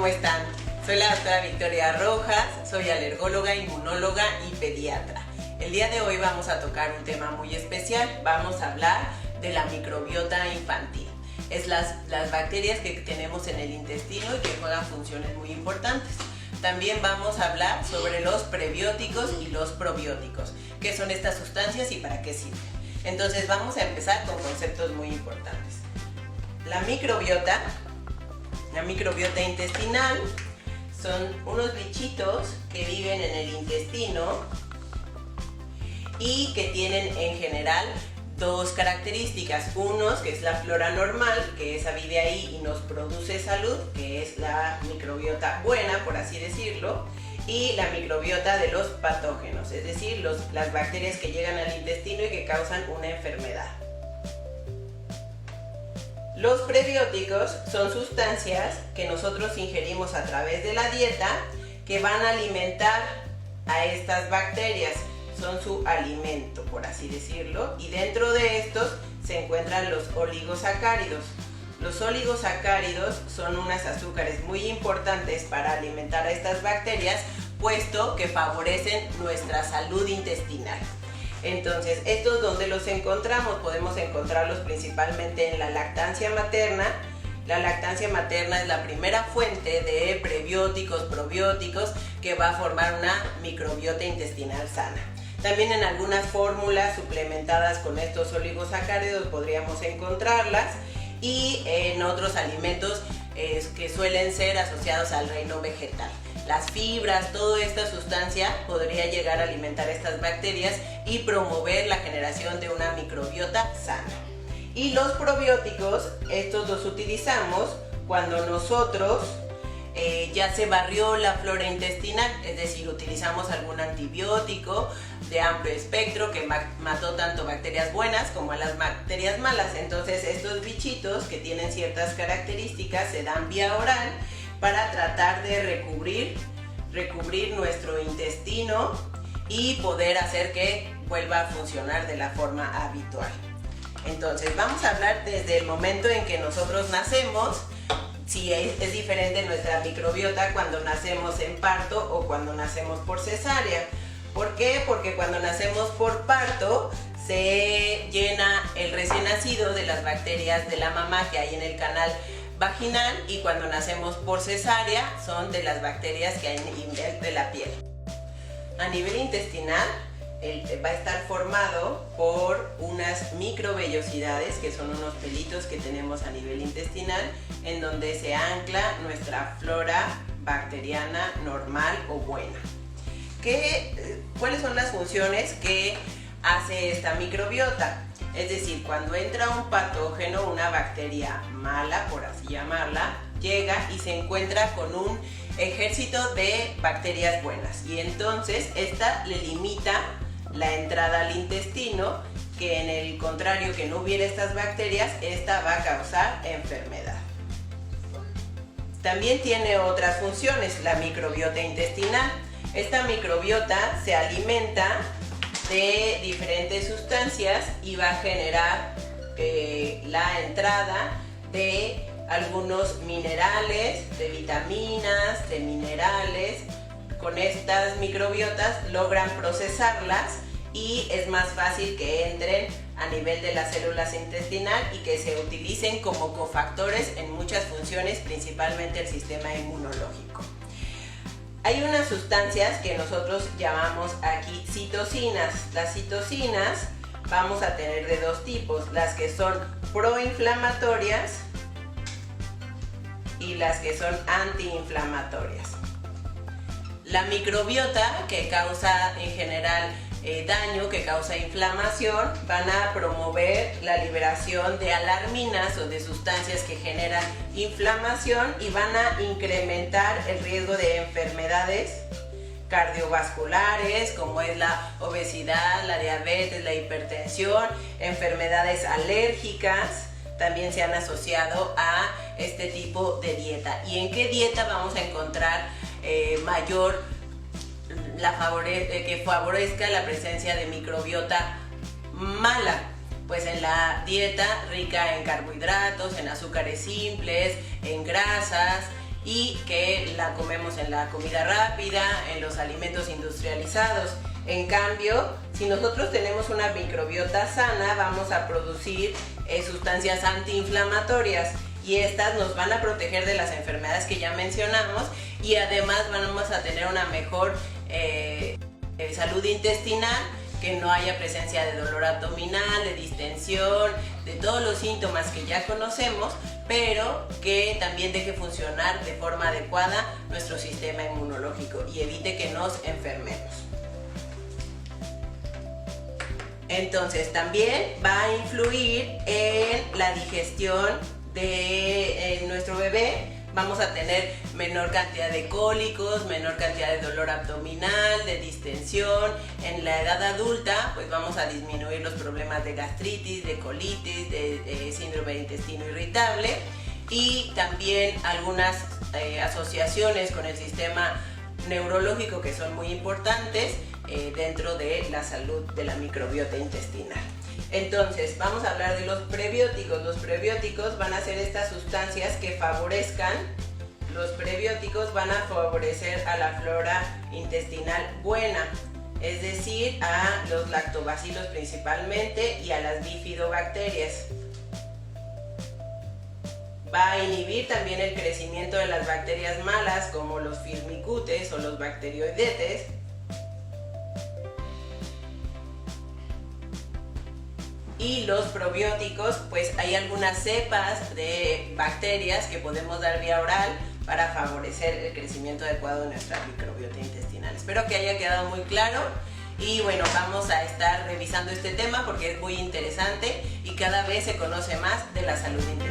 están? Soy la doctora Victoria Rojas, soy alergóloga, inmunóloga y pediatra. El día de hoy vamos a tocar un tema muy especial. Vamos a hablar de la microbiota infantil. Es las bacterias que tenemos en el intestino y que juegan funciones muy importantes. También vamos a hablar sobre los prebióticos y los probióticos. ¿Qué son estas sustancias y para qué sirven? Entonces vamos a empezar con conceptos muy importantes. La microbiota intestinal son unos bichitos que viven en el intestino y que tienen en general dos características. Unos, que es la flora normal, que esa vive ahí y nos produce salud, que es la microbiota buena, por así decirlo, y la microbiota de los patógenos, es decir, las bacterias que llegan al intestino y que causan una enfermedad. Los prebióticos son sustancias que nosotros ingerimos a través de la dieta que van a alimentar a estas bacterias. Son su alimento, por así decirlo, y dentro de estos se encuentran los oligosacáridos. Los oligosacáridos son unos azúcares muy importantes para alimentar a estas bacterias, puesto que favorecen nuestra salud intestinal. Entonces, ¿estos dónde los encontramos? Podemos encontrarlos principalmente en la lactancia materna. La lactancia materna es la primera fuente de prebióticos, probióticos, que va a formar una microbiota intestinal sana. También en algunas fórmulas suplementadas con estos oligosacáridos podríamos encontrarlas, y en otros alimentos que suelen ser asociados al reino vegetal. Las fibras, toda esta sustancia podría llegar a alimentar estas bacterias y promover la generación de una microbiota sana. Y los probióticos, estos los utilizamos cuando nosotros ya se barrió la flora intestinal, es decir, utilizamos algún antibiótico de amplio espectro que mató tanto bacterias buenas como a las bacterias malas. Entonces estos bichitos que tienen ciertas características se dan vía oral para tratar de recubrir nuestro intestino y poder hacer que vuelva a funcionar de la forma habitual. Entonces vamos a hablar desde el momento en que nosotros nacemos. Si es diferente nuestra microbiota cuando nacemos en parto o cuando nacemos por cesárea. ¿Por qué? Porque cuando nacemos por parto se llena el recién nacido de las bacterias de la mamá que hay en el canal vaginal, y cuando nacemos por cesárea son de las bacterias que hay en nivel de la piel. A nivel intestinal va a estar formado por unas microvellosidades, que son unos pelitos que tenemos a nivel intestinal, en donde se ancla nuestra flora bacteriana normal o buena. ¿Cuáles son las funciones que hace esta microbiota? Es decir, cuando entra un patógeno, una bacteria mala, por así llamarla, llega y se encuentra con un ejército de bacterias buenas, y entonces esta le limita la entrada al intestino, que en el contrario, que no hubiera estas bacterias, esta va a causar enfermedad. También tiene otras funciones la microbiota intestinal. Esta microbiota se alimenta de diferentes sustancias y va a generar la entrada de algunos minerales, de vitaminas, de minerales. Con estas microbiotas logran procesarlas y es más fácil que entren a nivel de las células intestinal y que se utilicen como cofactores en muchas funciones, principalmente el sistema inmunológico. Hay unas sustancias que nosotros llamamos aquí citocinas. Las citocinas vamos a tener de dos tipos: las que son proinflamatorias y las que son antiinflamatorias. La microbiota, que causa en general daño, que causa inflamación, van a promover la liberación de alarminas o de sustancias que generan inflamación y van a incrementar el riesgo de enfermedades cardiovasculares, como es la obesidad, la diabetes, la hipertensión, enfermedades alérgicas. También se han asociado a este tipo de dieta. ¿Y en qué dieta vamos a encontrar mayor que favorezca la presencia de microbiota mala? Pues en la dieta rica en carbohidratos, en azúcares simples, en grasas y que la comemos en la comida rápida, en los alimentos industrializados. En cambio, si nosotros tenemos una microbiota sana, vamos a producir sustancias antiinflamatorias y estas nos van a proteger de las enfermedades que ya mencionamos y además vamos a tener una mejor salud intestinal, que no haya presencia de dolor abdominal, de distensión, de todos los síntomas que ya conocemos, pero que también deje funcionar de forma adecuada nuestro sistema inmunológico y evite que nos enfermemos. Entonces también va a influir en la digestión de nuestro bebé. Vamos a tener menor cantidad de cólicos, menor cantidad de dolor abdominal, de distensión. En la edad adulta, pues vamos a disminuir los problemas de gastritis, de colitis, de síndrome de intestino irritable y también algunas asociaciones con el sistema neurológico que son muy importantes dentro de la salud de la microbiota intestinal. Entonces, vamos a hablar de los prebióticos. Los prebióticos van a ser estas sustancias que favorezcan, los prebióticos van a favorecer a la flora intestinal buena, es decir, a los lactobacilos principalmente y a las bifidobacterias. Va a inhibir también el crecimiento de las bacterias malas como los firmicutes o los bacteroidetes. Y los probióticos, pues hay algunas cepas de bacterias que podemos dar vía oral para favorecer el crecimiento adecuado de nuestra microbiota intestinal. Espero que haya quedado muy claro y bueno, vamos a estar revisando este tema porque es muy interesante y cada vez se conoce más de la salud intestinal.